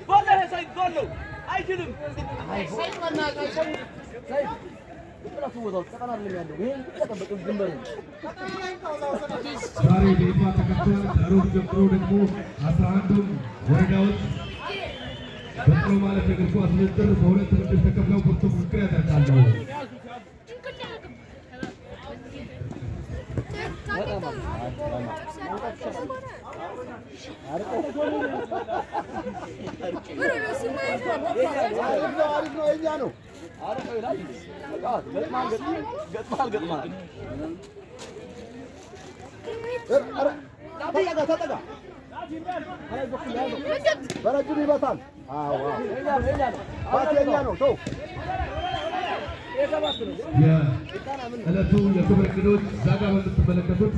والله يا سيد ضلوا اي فيلم سيد ما سيد لا توضل تقنر اللي عنده وين تطبق الجمبر ዛሬ በይፋ ተከፍቷል። ሩብ ጀምሮ ደግሞ 11ዱም ወረዳዎች በጥሎ ማለፍ እግር ኳስ ውድድር በሁለት ምድብ ተከፍለው ብርቱ ፉክክር ያደርጋሉ። በረጅም ይመታል። ባቴኛ ነው ተው። የዕለቱ የክብር እንግዶች እዛ ጋር የምትመለከቱት